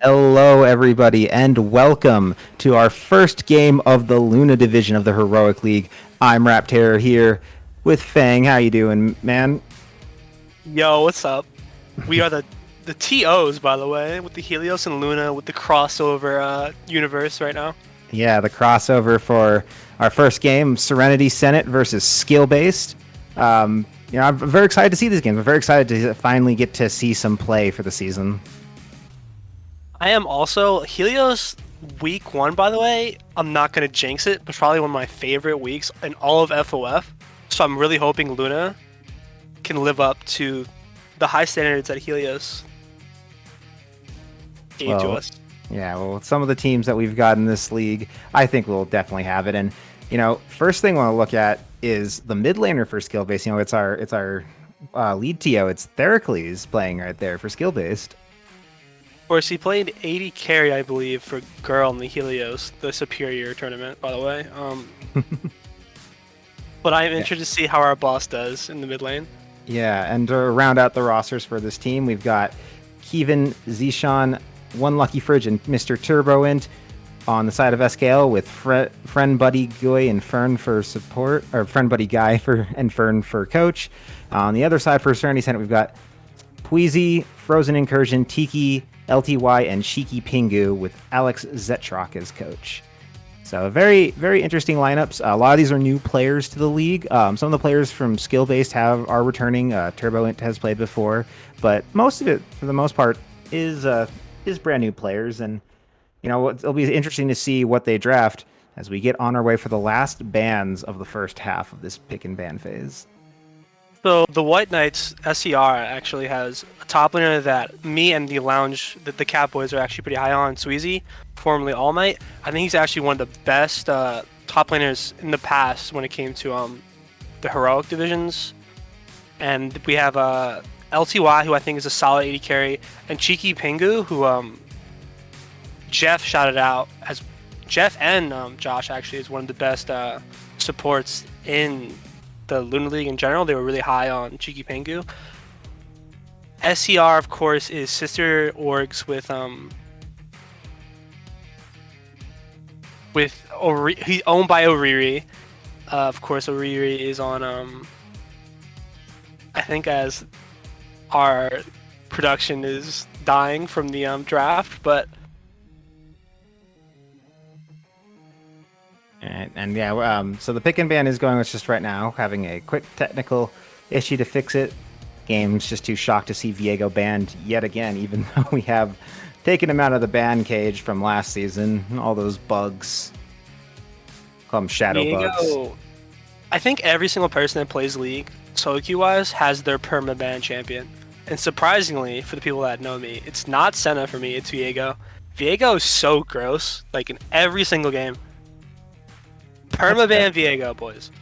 Hello, everybody, and welcome to our first game of the Luna Division of the Heroic League. I'm Rapterror here with Fang. How you doing, man? Yo, what's up? We are the TOs, by the way, with the Helios and Luna with the crossover universe right now. Yeah, the crossover for our first game, Serenity Senate versus Skill-Based. I'm very excited to see these games. I'm very excited to finally get to see some play for the season. I am also Helios week 1, by the way. I'm not gonna jinx it, but probably one of my favorite weeks in all of FOF. So I'm really hoping Luna can live up to the high standards that Helios gave to us. Yeah, well, some of the teams that we've got in this league, I think will definitely have it. And first thing I want to look at is the mid laner for skill based. It's our lead TO. It's Theracles playing right there for skill based. Of course, he played 80 carry, I believe, for Girl in the Helios, the Superior tournament, by the way. But I'm interested to see how our boss does in the mid lane. Yeah, and to round out the rosters for this team, we've got Kevin, Zishan, One Lucky Fridge, and Mr. Turboint on the side of SKL with Friend Buddy Guy and Fern for support, or Friend Buddy Guy and Fern for coach. On the other side for Serenity Senate, we've got Pweezy, Frozen Incursion, Tiki, LTY, and Shiki Pingu with Alex Zetrock as coach. So very, very interesting lineups. A lot of these are new players to the league. Some of the players from Skill Based are returning. Turboint has played before, but most of it, for the most part, is brand new players. And it'll be interesting to see what they draft as we get on our way for the last bans of the first half of this pick and ban phase. So the White Knights SCR actually has a top laner that me and the Lounge, the Cat Boys, are actually pretty high on. Sweezy, formerly All Might. I think he's actually one of the best top laners in the past when it came to the heroic divisions. And we have LTY, who I think is a solid 80 carry, and Cheeky Pingu, who Jeff shouted out as Jeff and Josh actually is one of the best supports in the Luna League in general. They were really high on Cheeky Pingu. SCR, of course, is sister orgs with he's owned by Oriri. Of course, Oriri is on I think as our production is dying from the draft, but so the pick and ban is going with just right now, having a quick technical issue to fix it. Game's just too shocked to see Viego banned yet again, even though we have taken him out of the ban cage from last season. All those bugs. Call them shadow bugs. I think every single person that plays League, solo queue-wise, has their perma-ban champion. And surprisingly, for the people that know me, it's not Senna for me, it's Viego. Viego is so gross, like in every single game. Permaban Viego, boys.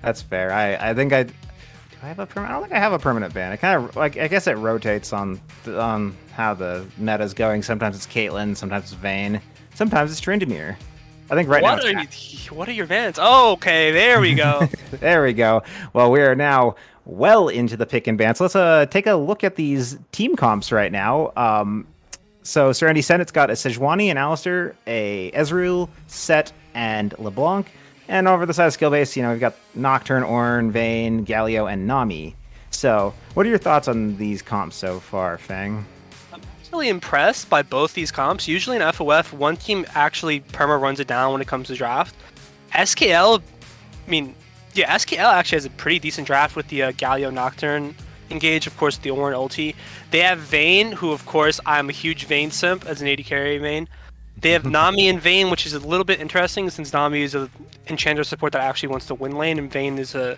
That's fair. I think do I have a permanent? I don't think I have a permanent ban. It kind of I guess it rotates on how the meta's going. Sometimes it's Caitlyn, sometimes it's Vayne, sometimes it's Tryndamere. I think right now. What are your bans? Oh, okay, there we go. There we go. Well, we are now well into the pick and ban. So let's take a look at these team comps right now. So Serenity Senate's got a Sejuani and Alistair, a Ezreal, Set, and LeBlanc. And over the side of skill base, we've got Nocturne, Ornn, Vayne, Galio, and Nami. So what are your thoughts on these comps so far, Fang? I'm really impressed by both these comps. Usually in FOF, one team actually perma runs it down when it comes to draft. SKL, SKL actually has a pretty decent draft with the Galio Nocturne engage, of course, the Ornn ulti. They have Vayne, who, of course, I'm a huge Vayne simp as an AD carry main. They have Nami and Vayne, which is a little bit interesting since Nami is an enchanter support that actually wants to win lane, and Vayne is a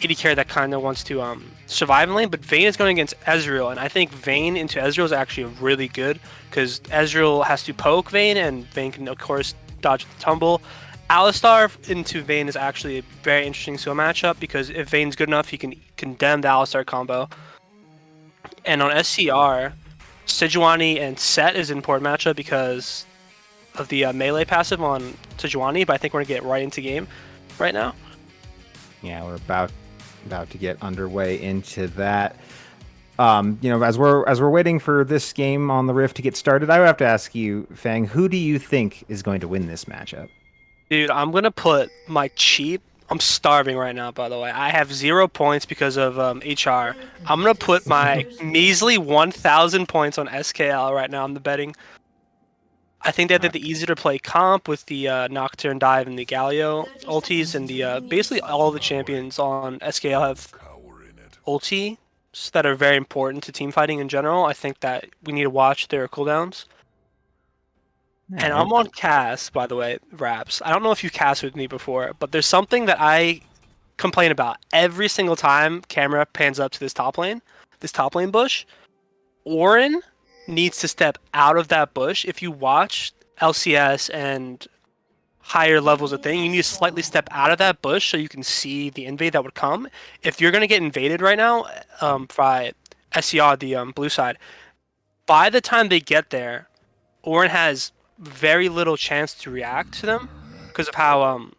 AD carry that kind of wants to survive in lane. But Vayne is going against Ezreal, and I think Vayne into Ezreal is actually really good because Ezreal has to poke Vayne, and Vayne can, of course, dodge the tumble. Alistar into Vayne is actually a very interesting solo matchup because if Vayne's good enough, he can condemn the Alistar combo. And on SCR, Sejuani and Set is an important matchup because melee passive on Sejuani, but I think we're gonna get right into game right now. Yeah, we're about to get underway into that. As we're waiting for this game on the Rift to get started, I would have to ask you, Fang, who do you think is going to win this matchup? Dude, I'm gonna put my cheap. I'm starving right now, by the way. I have 0 points because of HR. I'm gonna put my measly 1,000 points on SKL right now. I'm the betting. I think that they're the easier to play comp with the Nocturne Dive and the Galio ultis, and the basically all the champions on SKL have ulti that are very important to team fighting in general. I think that we need to watch their cooldowns. And I'm on cast, by the way, Raps. I don't know if you've cast with me before, but there's something that I complain about every single time camera pans up to this top lane bush. Orin needs to step out of that bush. If you watch LCS and higher levels of thing, you need to slightly step out of that bush so you can see the invade that would come. If you're going to get invaded right now by SCR, the blue side, by the time they get there, Orin has very little chance to react to them because of how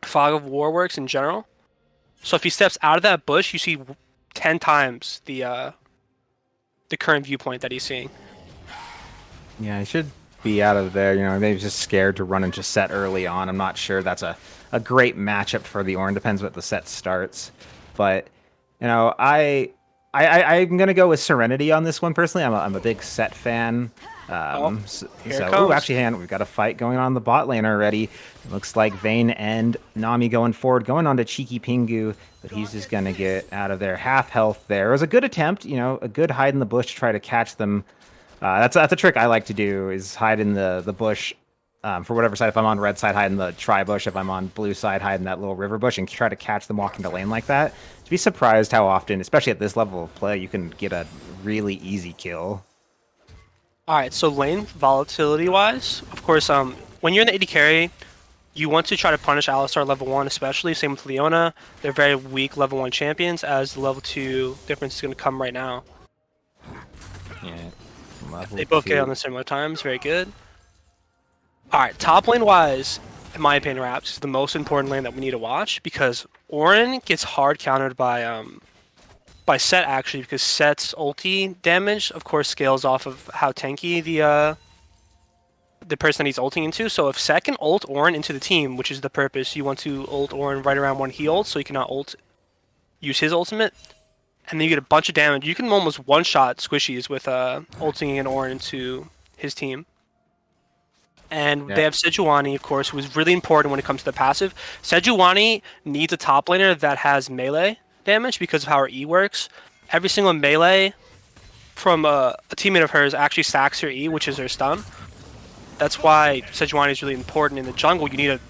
Fog of War works in general. So if he steps out of that bush, you see 10 times the current viewpoint that he's seeing. Yeah, he should be out of there. Maybe he's just scared to run into set early on. I'm not sure that's a great matchup for the Orin. Depends what the set starts. But, I'm going to go with Serenity on this one personally. I'm a big set fan. Actually, hang on. We've got a fight going on in the bot lane already. It looks like Vayne and Nami going forward, going on to Cheeky Pingu, but he's just going to get out of there. Half health there. It was a good attempt, a good hide in the bush to try to catch them. That's a trick I like to do, is hide in the bush for whatever side. If I'm on red side, hide in the tri bush. If I'm on blue side, hide in that little river bush and try to catch them walking the lane like that. To be surprised how often, especially at this level of play, you can get a really easy kill. Alright, so lane volatility-wise, of course, when you're in the AD carry, you want to try to punish Alistar level 1 especially, same with Leona. They're very weak level 1 champions, as the level 2 difference is going to come right now. Yeah, they both get on the similar times, very good. Alright, top lane-wise, in my opinion, Raps is the most important lane that we need to watch, because Orin gets hard countered by Set, actually, because Set's ulti damage, of course, scales off of how tanky the person that he's ulting into. So if Set can ult Orin into the team, which is the purpose, you want to ult Orin right around when he ults, so he cannot use his ultimate, and then you get a bunch of damage. You can almost one-shot squishies with ulting an Orin into his team. And they have Sejuani, of course, who is really important when it comes to the passive. Sejuani needs a top laner that has melee damage because of how her E works. Every single melee from a teammate of hers actually stacks her E, which is her stun. That's why Sejuani is really important in the jungle. You need a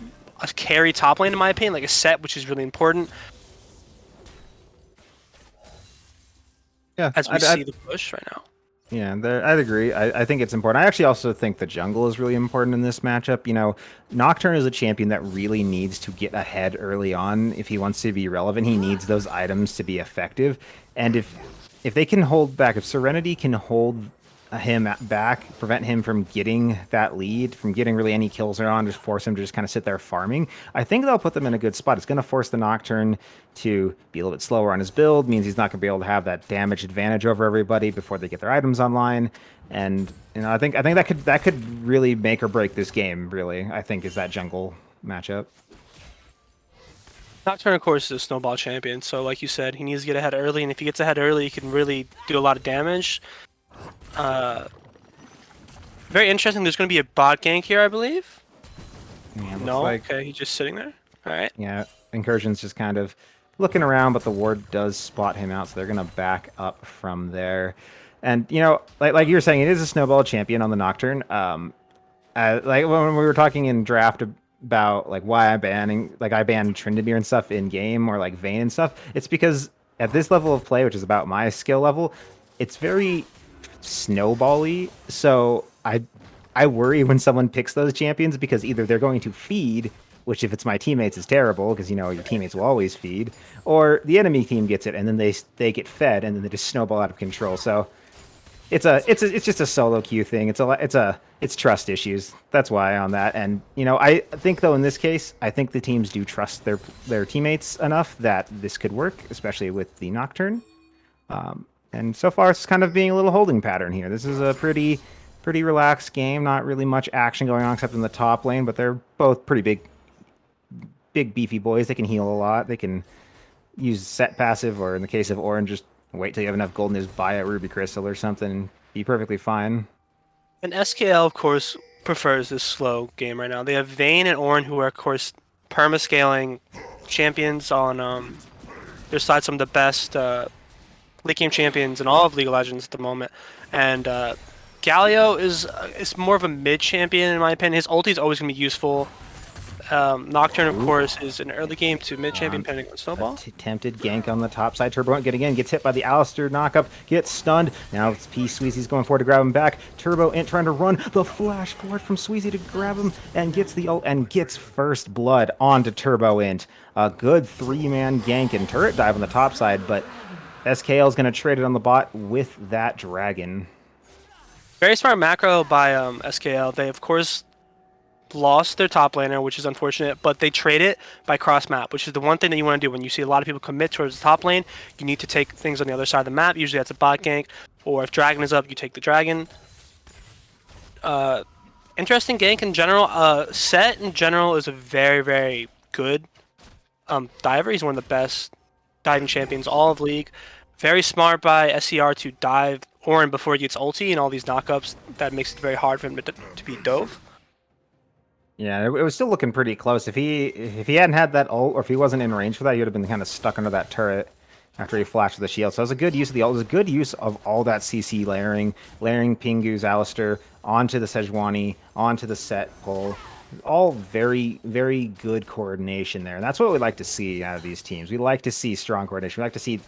carry top lane, in my opinion, like a Set, which is really important. Yeah, as we see the push right now. Yeah, I'd agree. I think it's important. I actually also think the jungle is really important in this matchup. Nocturne is a champion that really needs to get ahead early on if he wants to be relevant. He needs those items to be effective. And if they can hold back, if Serenity can hold him back, prevent him from getting that lead, from getting really any kills on, just force him to just kind of sit there farming, I think they'll put them in a good spot. It's going to force the Nocturne to be a little bit slower on his build, means he's not going to be able to have that damage advantage over everybody before they get their items online. And I think that could really make or break this game, really, I think, is that jungle matchup. Nocturne, of course, is a snowball champion, so like you said, he needs to get ahead early, and if he gets ahead early, he can really do a lot of damage. Very interesting. There's going to be a bot gank here, I believe. Yeah, no, okay, he's just sitting there. All right. Yeah, Incursion's just kind of looking around, but the ward does spot him out, so they're going to back up from there. And like you were saying, it is a snowball champion on the Nocturne. Like when we were talking in draft about like why I banned Tryndamere and stuff in game, or like Vayne and stuff, it's because at this level of play, which is about my skill level, it's very snowbally. So I worry when someone picks those champions, because either they're going to feed, which if it's my teammates is terrible, because your teammates will always feed, or the enemy team gets it and then they get fed and then they just snowball out of control. So it's just a solo queue thing. It's trust issues. That's why on that. And I think though in this case, I think the teams do trust their teammates enough that this could work, especially with the Nocturne. And so far, it's kind of being a little holding pattern here. This is a pretty relaxed game. Not really much action going on except in the top lane, but they're both pretty big beefy boys. They can heal a lot. They can use set passive, or in the case of Orange, just wait till you have enough gold and just buy a ruby crystal or something and be perfectly fine. And SKL, of course, prefers this slow game right now. They have Vayne and Ornn, who are, of course, perma-scaling champions on their side, some of the best late game champions in all of League of Legends at the moment. And Galio is more of a mid champion, in my opinion. His ulti is always going to be useful. Nocturne, of course, is an early game to mid champion depending on Snowball. Tempted gank on the top side. Turbo getting in, gets hit by the Alistair knockup, gets stunned. Now it's P Sweezy's going forward to grab him back. Turbo Int trying to run the flash forward from Sweezy to grab him and gets the ult and gets first blood onto Turbo Int. A good 3-man gank and turret dive on the top side, but SKL is going to trade it on the bot with that dragon. Very smart macro by SKL. They, of course, lost their top laner, which is unfortunate, but they trade it by cross map, which is the one thing that you want to do when you see a lot of people commit towards the top lane. You need to take things on the other side of the map. Usually that's a bot gank, or if dragon is up, you take the dragon. Interesting gank in general. Set in general is a very good diver. He's one of the best diving champions all of League. Very smart by SCR to dive Ornn before he gets ulti and all these knockups. That makes it very hard for him to be dove. Yeah, it was still looking pretty close. If he hadn't had that ult, or if he wasn't in range for that, he would have been kind of stuck under that turret after he flashed with the shield. So it was a good use of the ult. It was a good use of all that CC layering Pingu's Alistair onto the Sejuani, onto the set pull. All very good coordination there. And that's what we like to see out of these teams. We like to see strong coordination. We like to see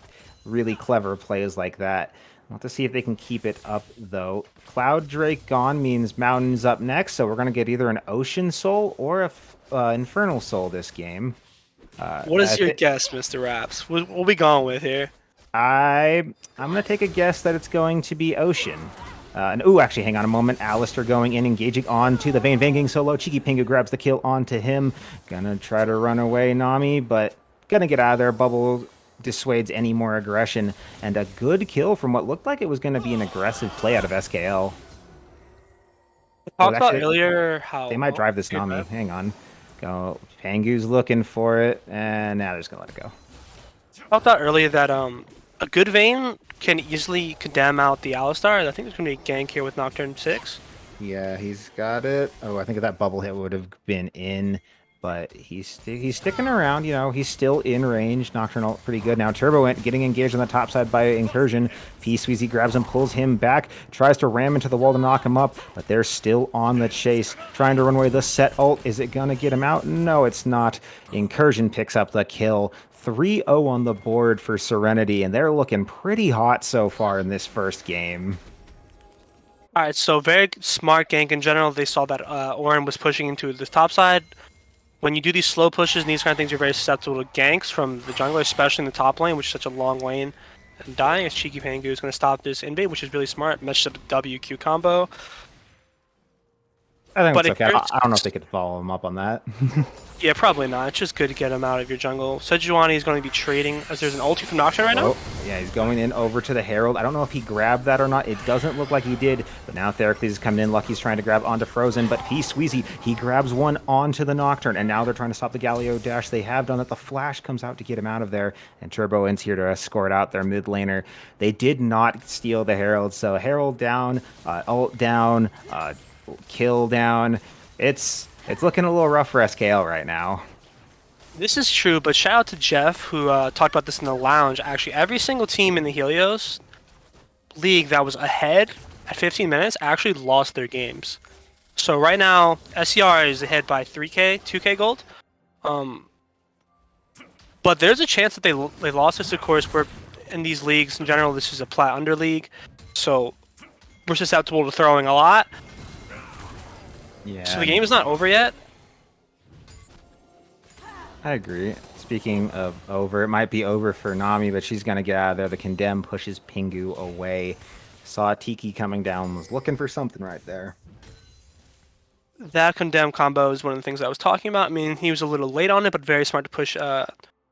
really clever plays like that. We'll have to see if they can keep it up, though. Cloud Drake gone means Mountain's up next, so we're going to get either an Ocean Soul or a Infernal Soul this game. What is your guess, Mr. Raps? What we going with here? I'm going to take a guess that it's going to be Ocean. Actually, hang on a moment. Alistair going in, engaging onto the Vayne getting solo. Cheeky Pingu grabs the kill onto him. Gonna try to run away, Nami, but gonna get out of there. Bubble dissuades any more aggression, and a good kill from what looked like it was going to be an aggressive play out of SKL. We talked about earlier how they might drive this Nami. Hang on. Go. Pangu's looking for it, and now they're just going to let it go. Talked about earlier that a good Vayne can easily condemn out the Alistar. I think there's going to be a gank here with Nocturne 6. Yeah, he's got it. Oh, I think if that bubble hit would have been in. But he's sticking around, he's still in range. Nocturnal pretty good. Now Turbo went getting engaged on the top side by Incursion. P-Sweezy grabs him, pulls him back, tries to ram into the wall to knock him up, but they're still on the chase, trying to run away. The set ult, is it gonna get him out? No, it's not. Incursion picks up the kill. 3-0 on the board for Serenity, and they're looking pretty hot so far in this first game. Alright, so very smart gank in general. They saw that Ornn was pushing into the top side. When you do these slow pushes and these kind of things, you're very susceptible to ganks from the jungler, especially in the top lane, which is such a long lane. And dying as Cheeky Pangu is going to stop this invade, which is really smart. Matches up the WQ combo. I think it's okay. I don't know if they could follow him up on that. Yeah, probably not. It's just good to get him out of your jungle. Sejuani is going to be trading as there's an ulti from Nocturne right now. Yeah, he's going in over to the Herald. I don't know if he grabbed that or not. It doesn't look like he did, but now Theracles is coming in. Lucky's trying to grab onto Frozen, but P-Sweezy, he grabs one onto the Nocturne, and now they're trying to stop the Galio dash. They have done it. The flash comes out to get him out of there, and Turbo Int's here to escort out their mid laner. They did not steal the Herald, so Herald down, ult down, kill down. It's looking a little rough for SKL right now. This is true, but shout out to Jeff, who talked about this in the lounge. Actually, every single team in the Helios League that was ahead at 15 minutes actually lost their games. So right now, SCR is ahead by 3K, 2K gold. But there's a chance that they lost this, of course. We're in these leagues, in general, this is a plat under league. So we're susceptible to throwing a lot. Yeah. So the game is not over yet. I agree. Speaking of over, it might be over for Nami, but she's going to get out of there. The Condemn pushes Pingu away. Saw Tiki coming down, was looking for something right there. That Condemn combo is one of the things I was talking about. I mean, he was a little late on it, but very smart to push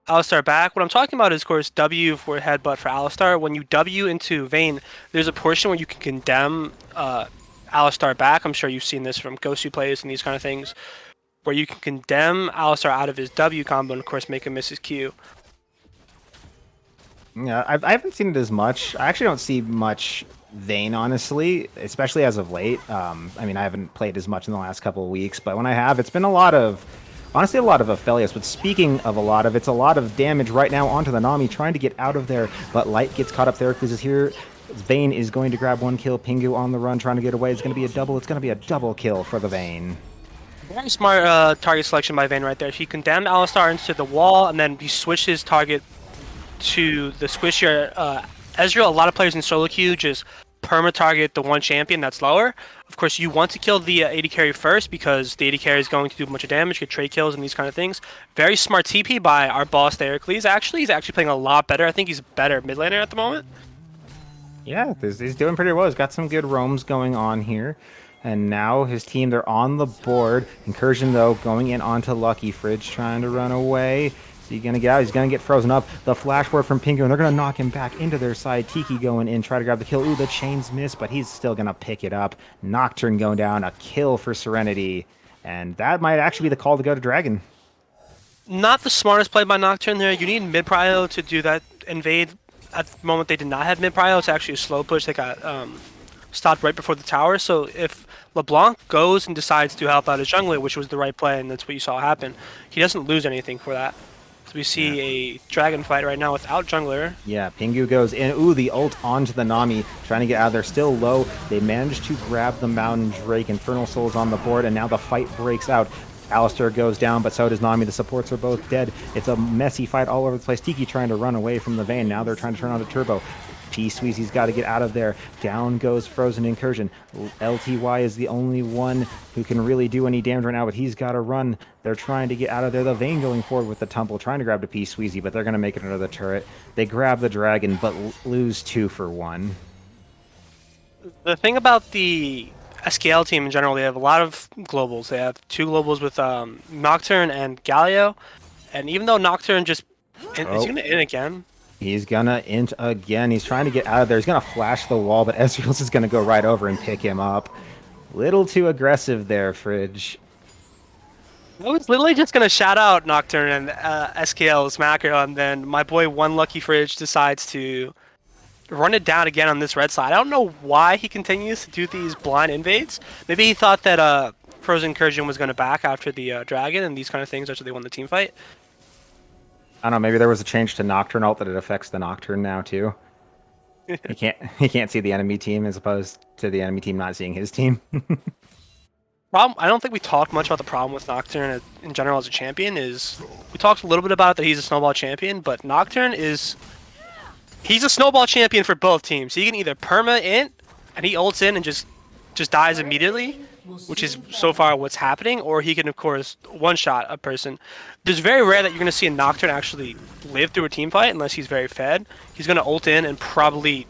Alistar back. What I'm talking about is, of course, W for headbutt for Alistar. When you W into Vayne, there's a portion where you can condemn Alistar back. I'm sure you've seen this from Gosu plays and these kind of things, where you can condemn Alistar out of his W combo and, of course, make him miss his Q. Yeah, I haven't seen it as much. I actually don't see much Vayne, honestly, especially as of late. I mean, I haven't played as much in the last couple of weeks, but when I have, it's been a lot of, honestly, a lot of Aphelios. But speaking of a lot of, it's a lot of damage right now onto the Nami, trying to get out of there, but Light gets caught up there. Because is here. Vayne is going to grab one kill. Pingu on the run, trying to get away. It's going to be a double. It's going to be a double kill for the Vayne. Very smart target selection by Vayne right there. He condemned Alistar into the wall, and then he switched his target to the squishier Ezreal. A lot of players in solo queue just perma-target the one champion that's lower. Of course, you want to kill the AD carry first because the AD carry is going to do a bunch of damage, get trade kills, and these kind of things. Very smart TP by our boss, Theracles. Actually, he's actually playing a lot better. I think he's better mid laner at the moment. Yeah, he's doing pretty well. He's got some good roams going on here. And now his team, they're on the board. Incursion, though, going in onto Lucky Fridge, trying to run away. Is he going to get out? He's going to get frozen up. The flash forward from Pingu, and they're going to knock him back into their side. Tiki going in, try to grab the kill. Ooh, the chains miss, but he's still going to pick it up. Nocturne going down, a kill for Serenity. And that might actually be the call to go to Dragon. Not the smartest play by Nocturne there. You need mid-prio to do that invade. At the moment, they did not have mid-prio. It's actually a slow push. They got stopped right before the tower. So if LeBlanc goes and decides to help out his jungler, which was the right play, and that's what you saw happen, he doesn't lose anything for that. So we see a dragon fight right now without jungler. Yeah, Pingu goes in. Ooh, the ult onto the Nami, trying to get out of there. Still low. They managed to grab the Mountain Drake. Infernal Soul's on the board, and now the fight breaks out. Alistar goes down, but so does Nami. The supports are both dead. It's a messy fight all over the place. Tiki trying to run away from the Vayne. Now they're trying to turn on the Turbo. P-Sweezy's got to get out of there. Down goes Frozen Incursion. LTY is the only one who can really do any damage right now, but he's got to run. They're trying to get out of there. The Vayne going forward with the Tumble, trying to grab the P-Sweezy, but they're going to make it under the turret. They grab the Dragon, but lose 2 for 1. The thing about the SKL team in general, they have a lot of globals. They have 2 globals with Nocturne and Galio. And even though Nocturne just... Is he going to in again? He's gonna int again. He's trying to get out of there. He's gonna flash the wall, but Ezreal's is gonna go right over and pick him up. Little too aggressive there, Fridge. I was literally just gonna shout out Nocturne and SKL's macro, and then my boy One Lucky Fridge decides to run it down again on this red side. I don't know why he continues to do these blind invades. Maybe he thought that Frozen Incursion was gonna back after the dragon and these kind of things after they won the team fight. I don't know, maybe there was a change to Nocturne ult that it affects the Nocturne now too. he can't see the enemy team as opposed to the enemy team not seeing his team. I don't think we talked much about the problem with Nocturne in general as a champion. Is we talked a little bit about that he's a snowball champion, but Nocturne he's a snowball champion for both teams. He can either perma int and he ults in and just dies immediately, which is so far what's happening, or he can, of course, one-shot a person. It's very rare that you're going to see a Nocturne actually live through a team fight unless he's very fed. He's going to ult in and probably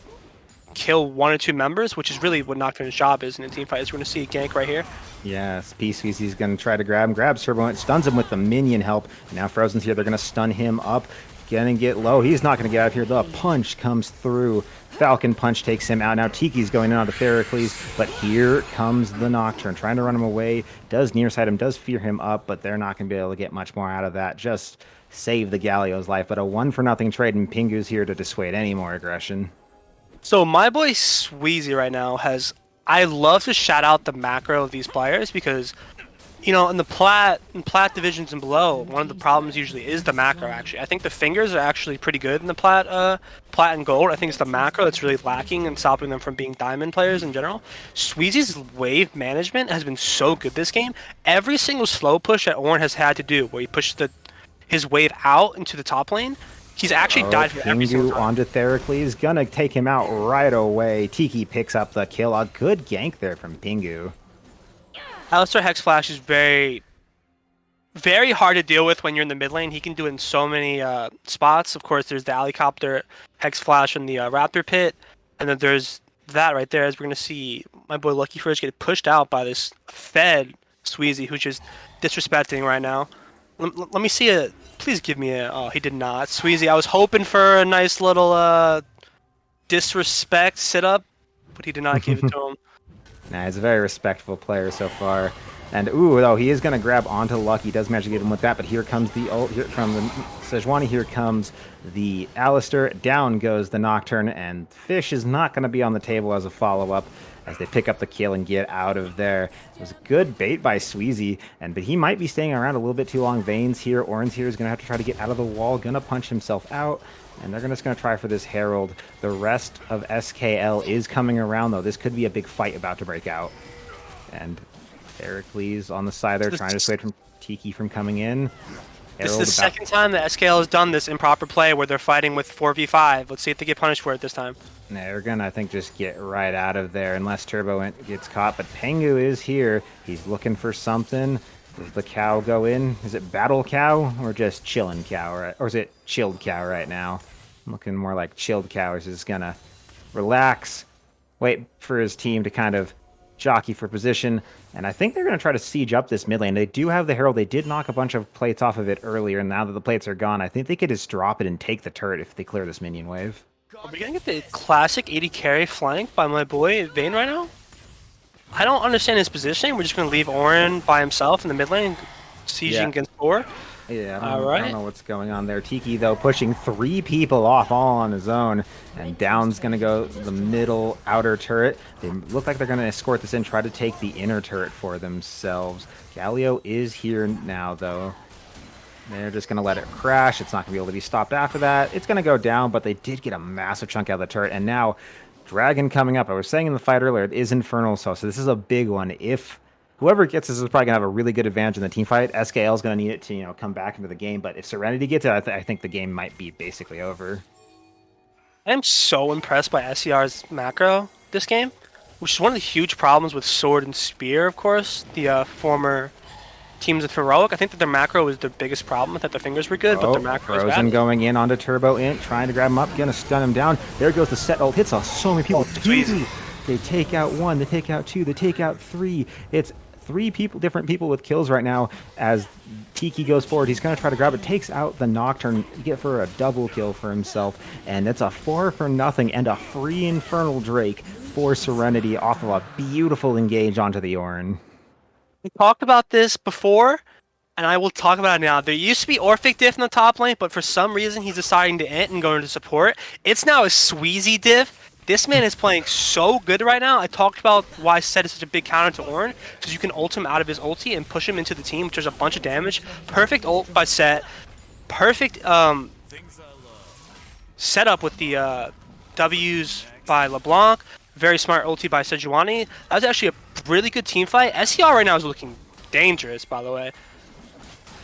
kill 1 or 2 members, which is really what Nocturne's job is in a team fight. Is we're going to see a gank right here. Yes, P-Sweezy's going to try to grab him. Grabs Turbo and stuns him with the minion help. Now Frozen's here. They're going to stun him up. Gonna get low. He's not going to get out of here. The punch comes through. Falcon Punch takes him out. Now Tiki's going in onto Theracles, but here comes the Nocturne, trying to run him away. Does nearsight him, does fear him up, but they're not going to be able to get much more out of that. Just save the Galio's life, but a 1-for-0 trade, and Pingu's here to dissuade any more aggression. So my boy Sweezy right now has... I love to shout out the macro of these players because... You know, in the plat divisions and below, one of the problems usually is the macro, actually. I think the fingers are actually pretty good in the plat and gold. I think it's the macro that's really lacking and stopping them from being diamond players in general. Sweezy's wave management has been so good this game. Every single slow push that Ornn has had to do, where he pushed his wave out into the top lane, he's actually died for every single time. Onto Theracles, gonna take him out right away. Tiki picks up the kill. A good gank there from Pingu. Alistar Hex Flash is very, very hard to deal with when you're in the mid lane. He can do it in so many spots. Of course, there's the Helicopter Hex Flash in the Raptor Pit, and then there's that right there is we're gonna see my boy Lucky Fridge get pushed out by this fed Sweezy who's just disrespecting right now. Let me see a. Please give me a. Oh, he did not. Sweezy, I was hoping for a nice little disrespect sit up, but he did not give it to him. Nah, he's a very respectful player so far. And ooh, though he is going to grab onto Lucky. Does manage to get him with that, but here comes the ult here from the Sejuani. Here comes the Alistair. Down goes the Nocturne, and Fish is not going to be on the table as a follow-up as they pick up the kill and get out of there. It was a good bait by Sweezy, but he might be staying around a little bit too long. Vayne's here. Orin's here is going to have to try to get out of the wall. Going to punch himself out. And they're just going to try for this Herald. The rest of SKL is coming around, though. This could be a big fight about to break out. And Heracles on the side there, trying to dissuade from Tiki from coming in. This is the second time that SKL has done this improper play where they're fighting with 4v5. Let's see if they get punished for it this time. They're going to, I think, just get right out of there unless Turbo gets caught. But Pengu is here. He's looking for something. Does the cow go in? Is it Battle Cow or just Chillin' Cow? Or is it Chilled Cow right now? I'm looking more like Chilled Cow. He's just going to relax, wait for his team to kind of jockey for position. And I think they're going to try to siege up this mid lane. They do have the Herald. They did knock a bunch of plates off of it earlier. And now that the plates are gone, I think they could just drop it and take the turret if they clear this minion wave. Are we going to get the classic 80 carry flank by my boy Vayne right now? I don't understand his positioning. We're just going to leave Orin by himself in the mid lane, sieging against 4. Yeah, I don't know what's going on there. Tiki, though, pushing 3 people off all on his own. And Down's going to go the middle outer turret. They look like they're going to escort this in, try to take the inner turret for themselves. Galio is here now, though. They're just going to let it crash. It's not going to be able to be stopped after that. It's going to go down, but they did get a massive chunk out of the turret. And now Dragon coming up. I was saying in the fight earlier, it is Infernal, so this is a big one. If whoever gets this is probably going to have a really good advantage in the team fight. SKL is going to need it to come back into the game, but if Serenity gets it, I think the game might be basically over. I'm so impressed by SCR's macro this game, which is one of the huge problems with Sword and Spear, of course, the former teams of Heroic. I think that their macro was their biggest problem, that their fingers were good, but their macro is bad. Frozen going in onto Turbo Int, trying to grab him up, gonna stun him down. There goes the set ult, hits off so many people. They take out 1, they take out 2, they take out 3. It's 3 different people with kills right now as Tiki goes forward. He's going to try to grab it, takes out the Nocturne, get for a double kill for himself, and it's a 4 for nothing and a free Infernal Drake for Serenity off of a beautiful engage onto the Orin. We talked about this before, and I will talk about it now. There used to be Orphic diff in the top lane, but for some reason he's deciding to int and go into support. It's now a Sweezy diff. This man is playing so good right now. I talked about why Set is such a big counter to Orin, because you can ult him out of his ulti and push him into the team, which does a bunch of damage. Perfect ult by Set. Perfect setup with the W's by LeBlanc. Very smart ulti by Sejuani. That was actually a really good team fight. SCR right now is looking dangerous, by the way.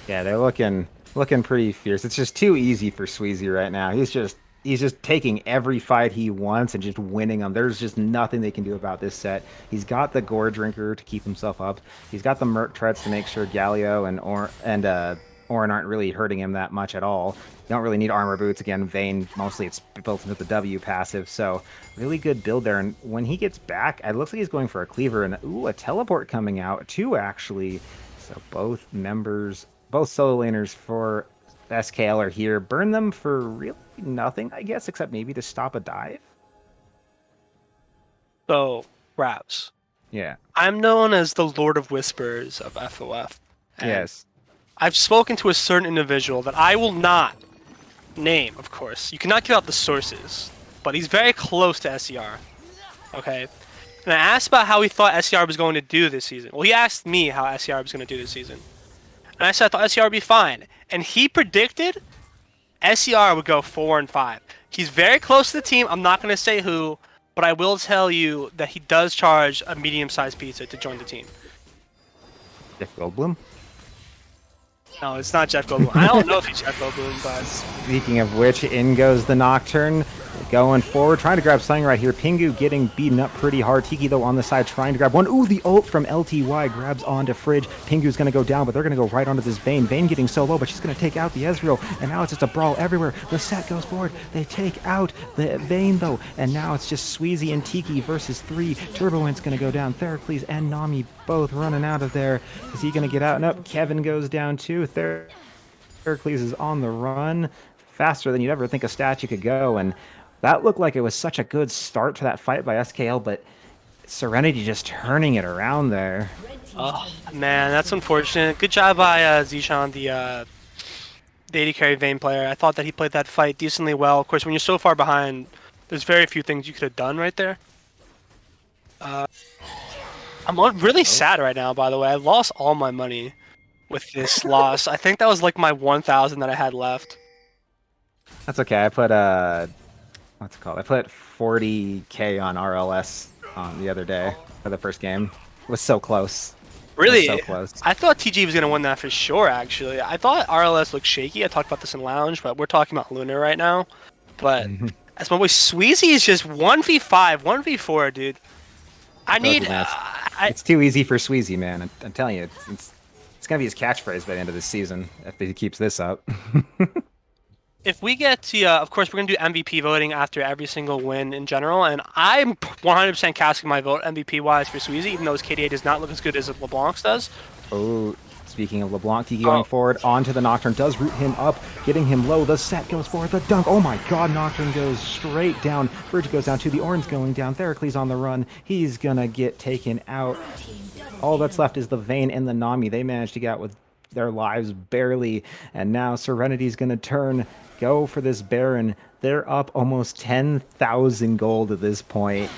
Yeah, they're looking pretty fierce. It's just too easy for Sweezy right now. He's just taking every fight he wants and just winning them. There's just nothing they can do about this set. He's got the Gore Drinker to keep himself up. He's got the Merc Treads to make sure Galio and Orin aren't really hurting him that much at all. You don't really need armor boots. Again, Vayne, mostly it's built into the W passive, so really good build there. And when he gets back, it looks like he's going for a cleaver, and ooh, a teleport coming out, 2 actually. So both solo laners for SKL are here. Burn them for really nothing, I guess, except maybe to stop a dive. So, Raps. Yeah. I'm known as the Lord of Whispers of FOF. Yes. I've spoken to a certain individual that I will not name, of course. You cannot give out the sources, but he's very close to SCR. Okay? And I asked about how he thought SCR was going to do this season. Well, he asked me how SCR was going to do this season. And I said I thought SCR would be fine. And he predicted SCR would go 4-5. He's very close to the team. I'm not going to say who, but I will tell you that he does charge a medium-sized pizza to join the team. Jeff Goldblum? No, it's not Jeff Goldblum. I don't know if he's Jeff Goldblum, but... Speaking of which, in goes the Nocturne. going forward, trying to grab something right here. Pingu getting beaten up pretty hard. Tiki, though, on the side, trying to grab one. Ooh, the ult from LTY grabs onto Fridge. Pingu's going to go down, but they're going to go right onto this Vayne. Vayne getting so low, but she's going to take out the Ezreal, and now it's just a brawl everywhere. The set goes forward. They take out the Vayne, though, and now it's just Sweezy and Tiki versus 3. Turboent's going to go down. Theracles and Nami both running out of there. Is he going to get out? Nope, Kevin goes down, too. Theracles is on the run, faster than you'd ever think a statue could go, and that looked like it was such a good start to that fight by SKL, but Serenity just turning it around there. Oh, man, that's unfortunate. Good job by Zishan, the AD carry Vayne player. I thought that he played that fight decently well. Of course, when you're so far behind, there's very few things you could have done right there. I'm really sad right now, by the way. I lost all my money with this loss. I think that was like my 1,000 that I had left. That's okay. I put what's it called? I put 40K on RLS the other day for the first game. It was so close. Really? So close. I thought TG was going to win that for sure, actually. I thought RLS looked shaky. I talked about this in Lounge, but we're talking about Lunar right now. But as my boy Sweezy is just 1v5, 1v4, dude. I need... it's too easy for Sweezy, man. I'm telling you, it's going to be his catchphrase by the end of the season if he keeps this up. If we get to, of course, we're going to do MVP voting after every single win in general, and I'm 100% casting my vote MVP-wise for Sweezy, even though his KDA does not look as good as LeBlanc's does. Oh, speaking of LeBlanc, Tiki going forward, onto the Nocturne, does root him up, getting him low. The set goes forward, the dunk. Oh my god, Nocturne goes straight down. Verge goes down too, the Orange going down. Theracles on the run. He's going to get taken out. All that's left is the Vayne and the Nami. They managed to get out with their lives barely, and now Serenity's going to go for this Baron. They're up almost 10,000 gold at this point,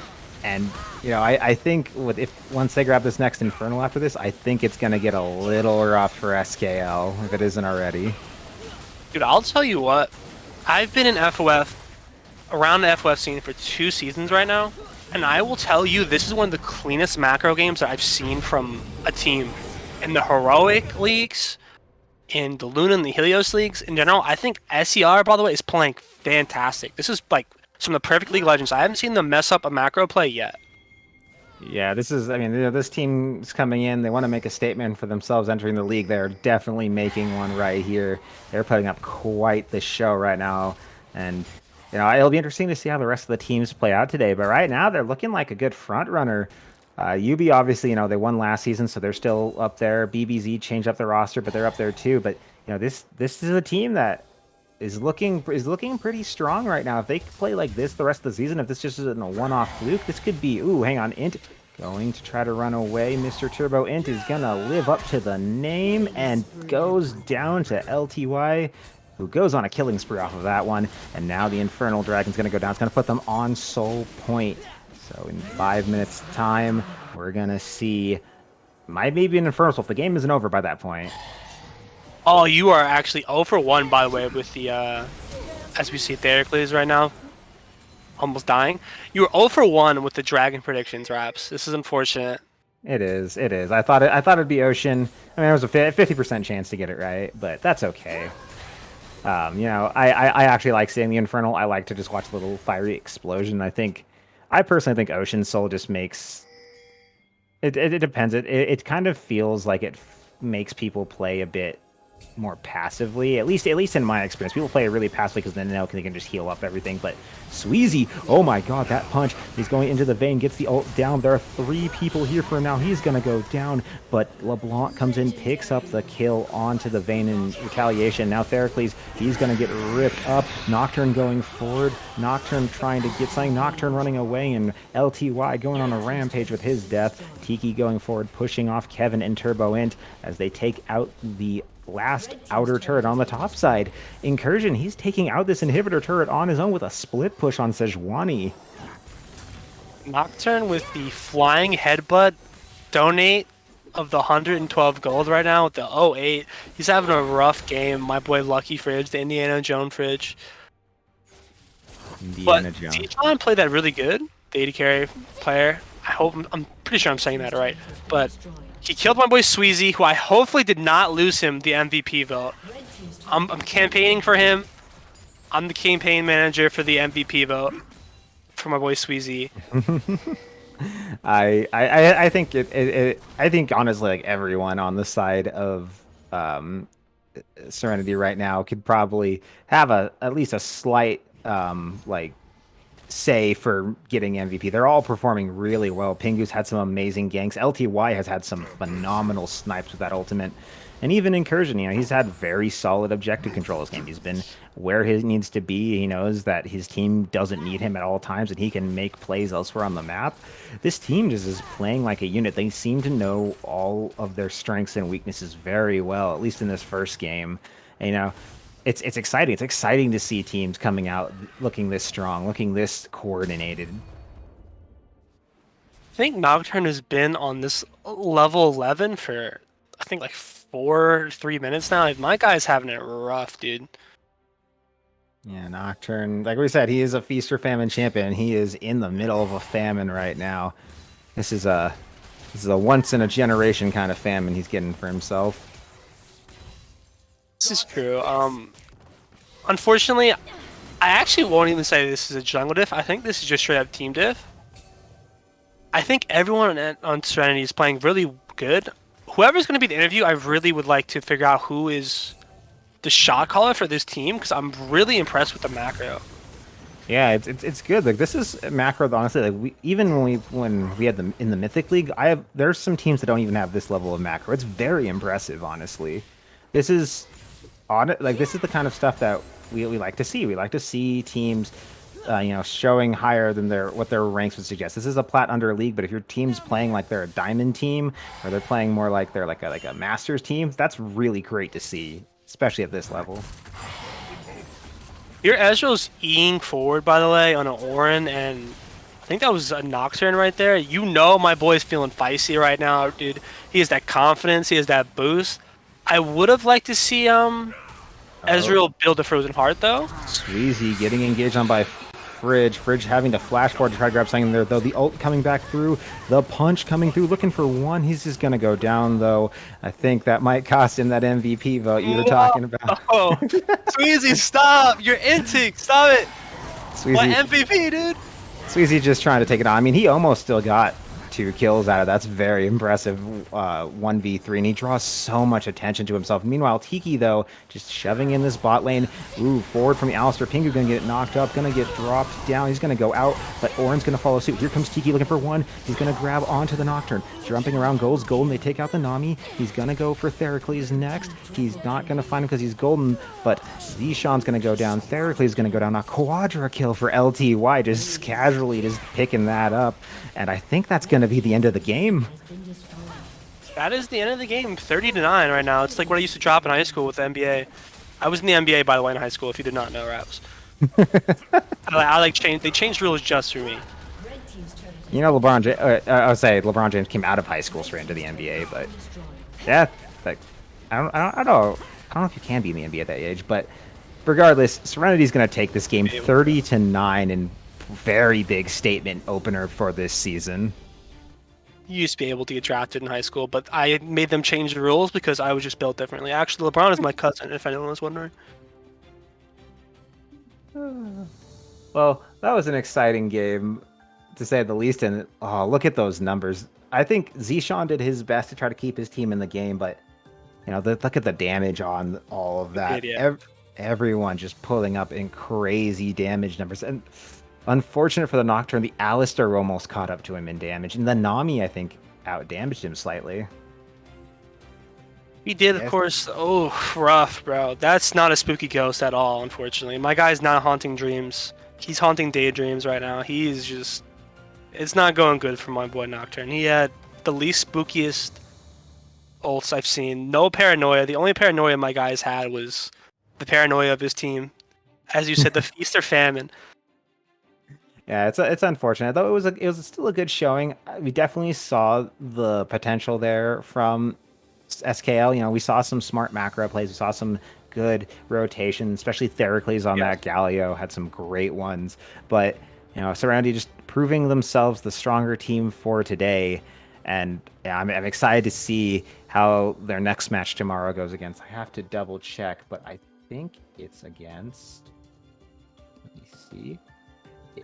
and you know, I think once they grab this next Infernal after this, I think it's going to get a little rough for SKL if it isn't already. Dude, I'll tell you what, I've been in FOF, around the FOF scene for 2 seasons right now, and I will tell you this is one of the cleanest macro games that I've seen from a team. In the Heroic Leagues, in the Luna and the Helios Leagues in general, I think SER, by the way, is playing fantastic. This is like some of the perfect League Legends. I haven't seen them mess up a macro play yet. Yeah, this is, I mean, this team's coming in. They want to make a statement for themselves entering the league. They're definitely making one right here. They're putting up quite the show right now. And, you know, it'll be interesting to see how the rest of the teams play out today. But right now, they're looking like a good front runner. UB, obviously, you know, they won last season, so they're still up there. BBZ changed up their roster, but they're up there too. But, you know, this is a team that is looking pretty strong right now. If they play like this the rest of the season, if this just isn't a one-off fluke, this could be, ooh, hang on, Int going to try to run away. Mr. Turbo Int is going to live up to the name and goes down to LTY, who goes on a killing spree off of that one. And now the Infernal Dragon's going to go down. It's going to put them on Soul Point. So in 5 minutes time, we're going to see, might maybe an Infernal Soul if the game isn't over by that point. Oh, you are actually 0 for 1, by the way, with the, as we see Theracles right now, almost dying. You were 0 for 1 with the Dragon predictions, Raps. This is unfortunate. It is. I thought it'd be Ocean. I mean, there was a 50% chance to get it right, but that's okay. You know, I actually like seeing the Infernal. I like to just watch the little fiery explosion. I personally think Ocean Soul just makes it depends. It kind of feels like it makes people play a bit more passively, at least in my experience. People play it really passively because then they can just heal up everything. But Sweezy, oh my god, that punch. He's going into the Vayne, gets the ult down. There are 3 people here for him now. He's gonna go down, but LeBlanc comes in, picks up the kill onto the Vayne in retaliation. Now Theracles, he's gonna get ripped up. Nocturne going forward. Nocturne trying to get something. Nocturne running away, and LTY going on a rampage with his death. Tiki going forward, pushing off Kevin and Turbo Int as they take out the last outer turret on the top side. Incursion, he's taking out this inhibitor turret on his own with a split push on Sejuani. Nocturne with the flying headbutt donate of the 112 gold right now with the 08. He's having a rough game. My boy Lucky Fridge, the Indiana Jones Fridge. Indiana Jones. Zishan played that really good, the AD carry player. I'm pretty sure I'm saying that right. But he killed my boy Sweezy, who I hopefully did not lose him the MVP vote. I'm campaigning for him. I'm the campaign manager for the MVP vote for my boy Sweezy. I think I think honestly, like everyone on the side of um, Serenity right now could probably have a at least a slight like say for getting MVP. They're all performing really well. Pingu's had some amazing ganks. LTY has had some phenomenal snipes with that ultimate. And even Incursion, he's had very solid objective control this game. He's been where he needs to be. He knows that his team doesn't need him at all times and he can make plays elsewhere on the map. This team just is playing like a unit. They seem to know all of their strengths and weaknesses very well, at least in this first game. And, it's exciting. It's exciting to see teams coming out looking this strong, looking this coordinated. I think Nocturne has been on this level 11 for I think like 3 minutes now. Like, my guy's having it rough, dude. Yeah, Nocturne, like we said, he is a feast or famine champion. He is in the middle of a famine right now. This is a once in a generation kind of famine he's getting for himself. This is true. Unfortunately, I actually won't even say this is a jungle diff. I think this is just straight up team diff. I think everyone on Serenity is playing really good. Whoever's going to be the interview, I really would like to figure out who is the shot caller for this team because I'm really impressed with the macro. Yeah, it's good. Like this is macro. Honestly, like even when we had them in the Mythic League, there's some teams that don't even have this level of macro. It's very impressive, honestly. This is this is the kind of stuff that we like to see. We like to see teams, showing higher than what their ranks would suggest. This is a plat under league, but if your team's playing like they're a diamond team or they're playing more like they're like a masters team, that's really great to see, especially at this level. Your Ezreal's eing forward, by the way, on an Orin, and I think that was a Nocturne right there. You know my boy's feeling feisty right now, dude. He has that confidence. He has that boost. I would have liked to see Ezreal build a Frozen Heart, though. Sweezy getting engaged on by Fridge. Fridge having to flash forward to try to grab something there, though. The ult coming back through. The punch coming through, looking for one. He's just going to go down, though. I think that might cost him that MVP vote you were talking about. Oh, Sweezy, stop! You're inting! Stop it! Sweezy, what MVP, dude? Sweezy just trying to take it on. I mean, he almost still got 2 kills out of that's very impressive 1v3, and he draws so much attention to himself. Meanwhile, Tiki, though, just shoving in this bot lane. Ooh, forward from the Alistair. Pingu gonna get knocked up, gonna get dropped down. He's gonna go out, but Orin's gonna follow suit. Here comes Tiki looking for one. He's gonna grab onto the Nocturne. Jumping around goes golden. They take out the Nami. He's gonna go for Theracles next. He's not gonna find him because he's golden, but Zishan's gonna go down. Theracles is gonna go down. A quadra kill for LTY, just casually just picking that up. And I think that's gonna be the end of the game. That is the end of the game. 30-9 right now. It's like what I used to drop in high school with the NBA. I was in the NBA, by the way, in high school. If you did not know, Raps. They changed rules just for me. I would say LeBron James came out of high school straight into the NBA, but yeah, like I don't know if you can be in the NBA at that age, but regardless, Serenity's going to take this game 30-9 in very big statement opener for this season. You used to be able to get drafted in high school, but I made them change the rules because I was just built differently. Actually, LeBron is my cousin, if anyone was wondering. Well, that was an exciting game, to say the least, and look at those numbers. I think Zishan did his best to try to keep his team in the game, but look at the damage on all of that. Everyone just pulling up in crazy damage numbers, and unfortunate for the Nocturne, the Alistair almost caught up to him in damage, and the Nami, I think, out-damaged him slightly. He did, of course. Oh, rough, bro. That's not a spooky ghost at all, unfortunately. My guy's not haunting dreams. He's haunting daydreams right now. He's just... It's not going good for my boy Nocturne. He had the least spookiest ults I've seen. No paranoia. The only paranoia my guys had was the paranoia of his team. As you said, the feast or famine. Yeah, it's unfortunate, though. It was still a good showing. We definitely saw the potential there from SKL. We saw some smart macro plays. We saw some good rotation, especially Theracles on that Galio had some great ones. But Serenity just proving themselves the stronger team for today, and I'm excited to see how their next match tomorrow goes against. I have to double check, but I think it's against.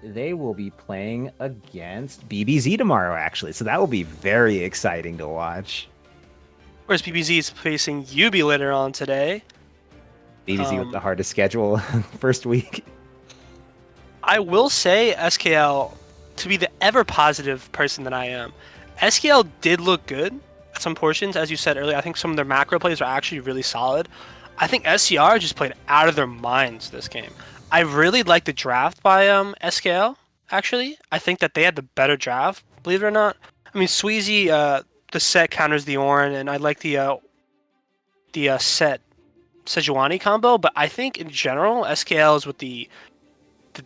They will be playing against BBZ tomorrow, actually. So that will be very exciting to watch. Whereas BBZ is facing UB later on today. BBZ with the hardest schedule first week. I will say SKL, to be the ever positive person that I am, SKL did look good at some portions, as you said earlier. I think some of their macro plays are actually really solid. I think SCR just played out of their minds this game. I really like the draft by SKL, actually. I think that they had the better draft, believe it or not. I mean, Sweezy, the set counters the Orin, and I like the set Sejuani combo, but I think in general, SKL is with the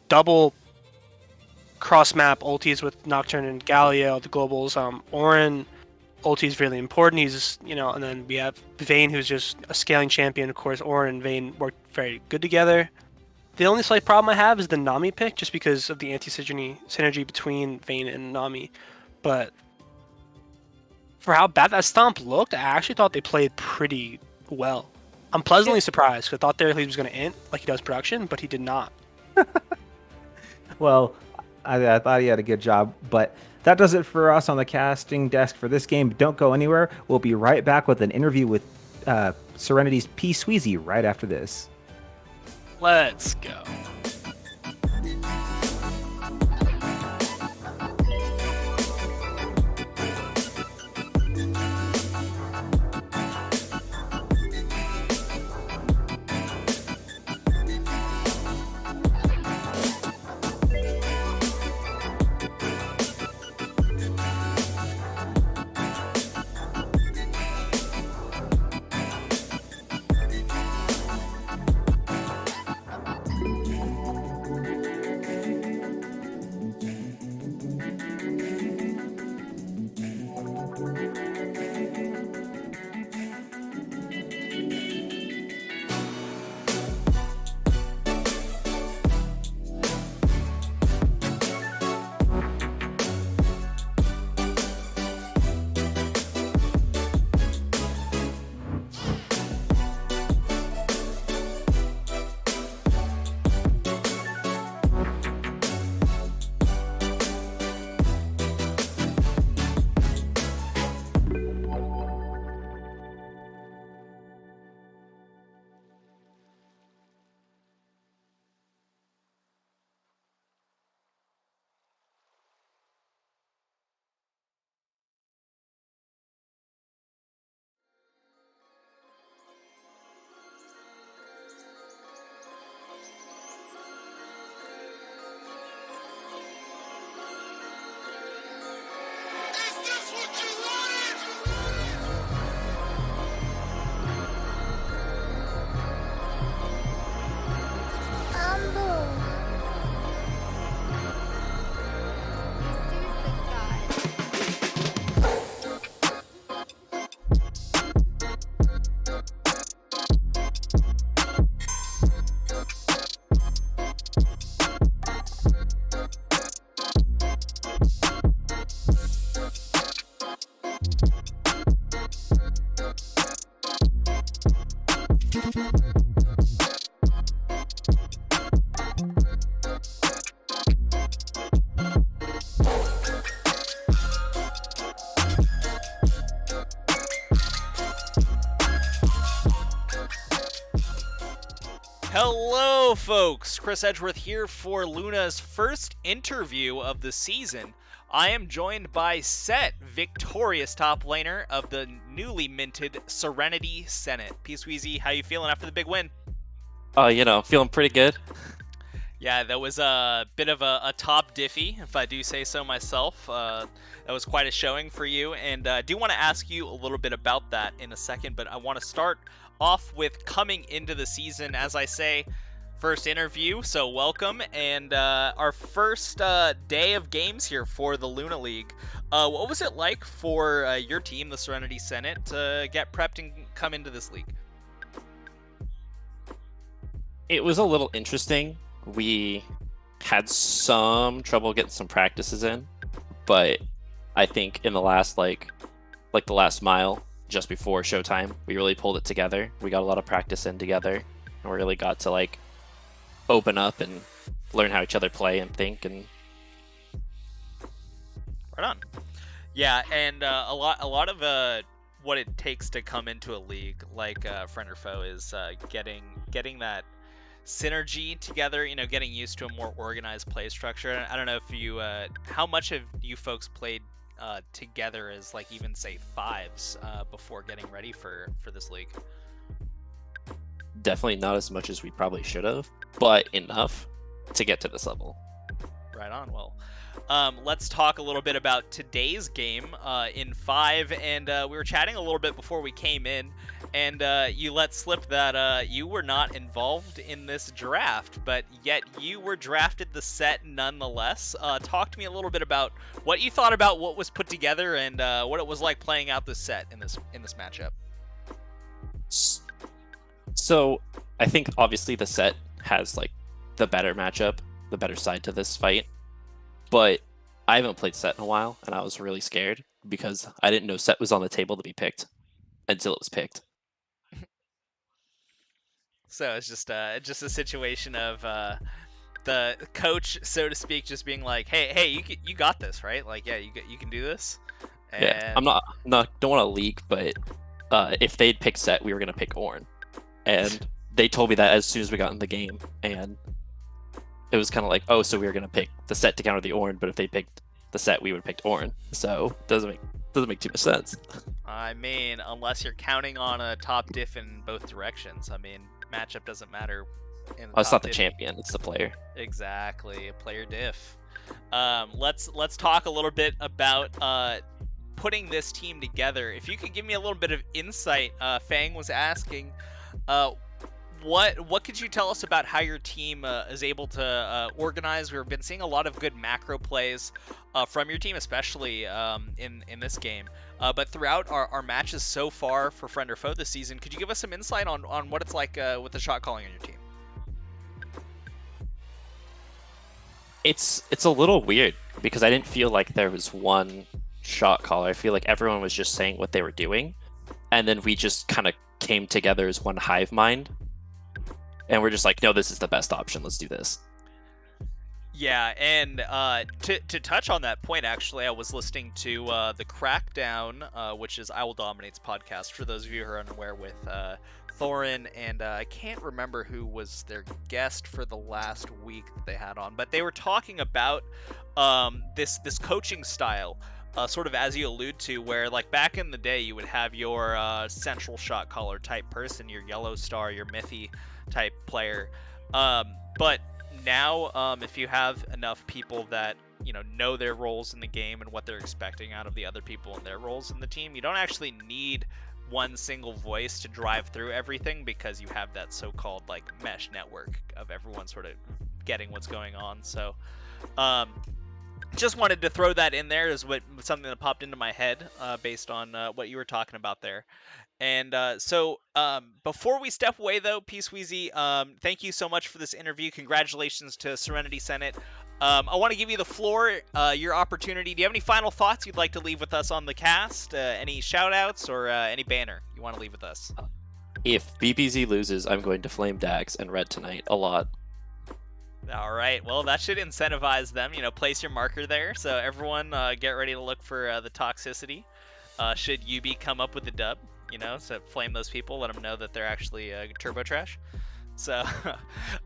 double cross map ultis with Nocturne and Galio, the globals. Orin ulti is really important. He's, and then we have Vayne, who's just a scaling champion. Of course, Orin and Vayne work very good together. The only slight problem I have is the Nami pick, just because of the anti-synergy between Vayne and Nami. But for how bad that stomp looked, I actually thought they played pretty well. I'm pleasantly surprised, because I thought he was going to int like he does production, but he did not. Well, I thought he had a good job, but that does it for us on the casting desk for this game. Don't go anywhere. We'll be right back with an interview with Serenity's P. Sweezy right after this. Let's go. Hello, folks! Chris Edgeworth here for Luna's first interview of the season. I am joined by Set, victorious top laner of the newly minted Serenity Senate. P. Sweezy, how you feeling after the big win? Feeling pretty good. Yeah, that was a bit of a top diffy, if I do say so myself. That was quite a showing for you, and I do want to ask you a little bit about that in a second, but I want to start off with coming into the season, as I say, first interview, so welcome, and our first day of games here for the Luna League. What was it like for your team, the Serenity Senate, to get prepped and come into this league? It was a little interesting. We had some trouble getting some practices in, but I think in the last like the last mile just before showtime, we really pulled it together. We got a lot of practice in together, and we really got to open up and learn how each other play and think. And Right on. Yeah, and a lot of what it takes to come into a league like Friend or Foe is getting that synergy together. Getting used to a more organized play structure. I don't know if you how much have you folks played together as like even say fives before getting ready for this league? definitely not as much as we probably should have, but enough to get to this level. Right on. Well, let's talk a little bit about today's game in 5. And we were chatting a little bit before we came in, and you let slip that you were not involved in this draft, but yet you were drafted the set nonetheless. Talk to me a little bit about what you thought about what was put together and what it was like playing out this set in this matchup. So I think obviously the set has like the better matchup, the better side to this fight, but I haven't played set in a while, and I was really scared because I didn't know set was on the table to be picked until it was picked. So it's just a situation of the coach, so to speak, just being like, hey, you got this, right? Like, yeah, you can do this. And... Yeah, I'm not don't want to leak, but if they'd picked set, we were gonna pick Ornn, and they told me that as soon as we got in the game, and it was kind of like, oh, so we were gonna pick the set to counter the Ornn, but if they picked the set, we would have picked Ornn. So it doesn't make too much sense. I mean, unless you're counting on a top diff in both directions. I mean, matchup doesn't matter. It's not the champion; it's the player. Exactly, a player diff. Let's talk a little bit about putting this team together. If you could give me a little bit of insight, Fang was asking, what could you tell us about how your team is able to organize? We've been seeing a lot of good macro plays from your team, especially in this game. But throughout our matches so far for Friend or Foe this season, could you give us some insight on what it's like with the shot calling on your team? It's a little weird because I didn't feel like there was one shot caller. I feel like everyone was just saying what they were doing, and then we just kind of came together as one hive mind, and we're just like, no, this is the best option. Let's do this. Yeah, and to touch on that point, actually, I was listening to the Crackdown, which is I Will Dominate's podcast, for those of you who are unaware, with Thorin, and I can't remember who was their guest for the last week that they had on, but they were talking about this coaching style, sort of as you allude to, where like back in the day you would have your central shot caller type person, your yellow star, your Mithy type player, but now if you have enough people that know their roles in the game and what they're expecting out of the other people and their roles in the team, you don't actually need one single voice to drive through everything, because you have that so-called like mesh network of everyone sort of getting what's going on. So just wanted to throw that in there as something that popped into my head based on what you were talking about there. And so before we step away, though, P-Sweezy, thank you so much for this interview. Congratulations to Serenity Senate. I want to give you the floor, your opportunity. Do you have any final thoughts you'd like to leave with us on the cast? Any shout-outs or any banner you want to leave with us? If BPZ loses, I'm going to flame Dax and Red tonight a lot. All right. Well, that should incentivize them. Place your marker there. So everyone get ready to look for the toxicity. Should UB come up with the dub, so flame those people, let them know that they're actually turbo trash. So,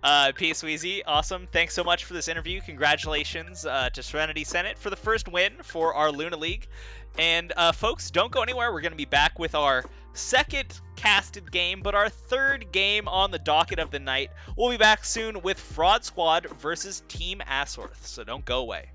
P-Sweezy, awesome. Thanks so much for this interview. Congratulations to Serenity Senate for the first win for our Luna League. And folks, don't go anywhere. We're going to be back with our second casted game, but our third game on the docket of the night. We'll be back soon with Fraud Squad versus Team Asworth, so don't go away.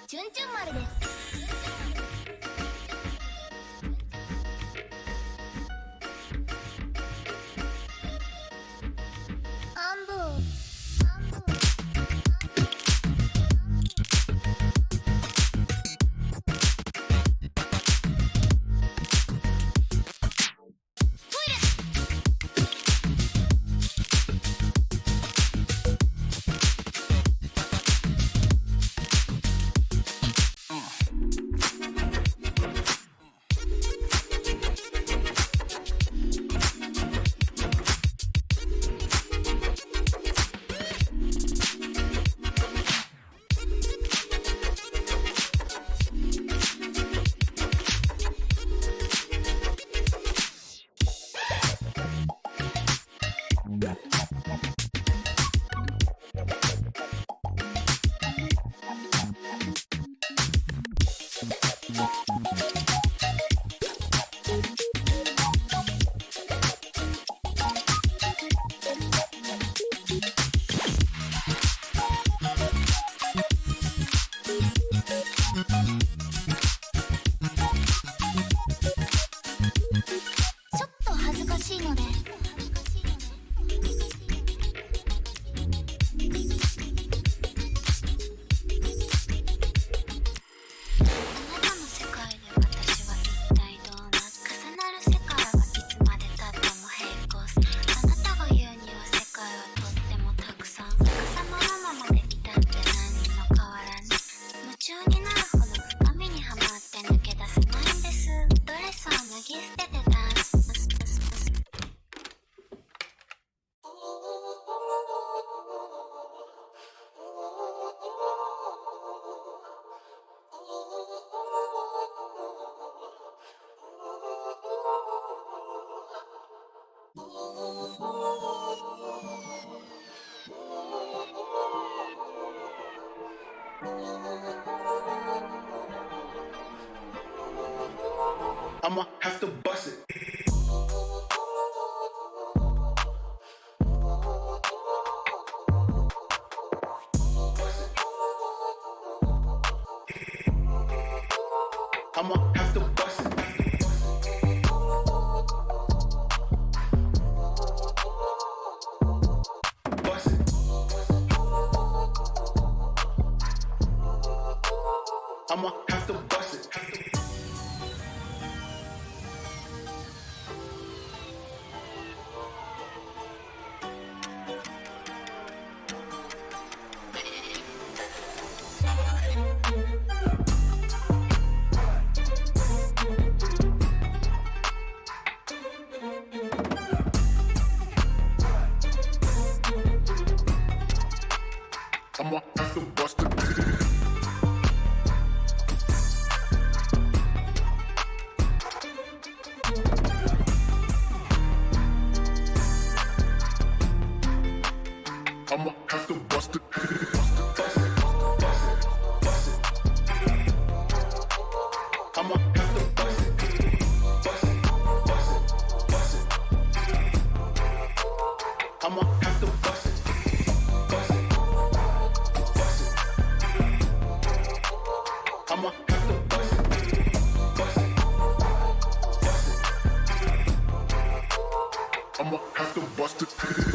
チュンチュン丸です。アンブー。I'ma have to bust it. I'ma have to bust it. Bust it. I'ma have to bust it. I'ma have to bust it. I'ma have to bust it. I'ma have to bust it. I'ma have to bust it. I'ma have to bust it. I'ma have to bust it.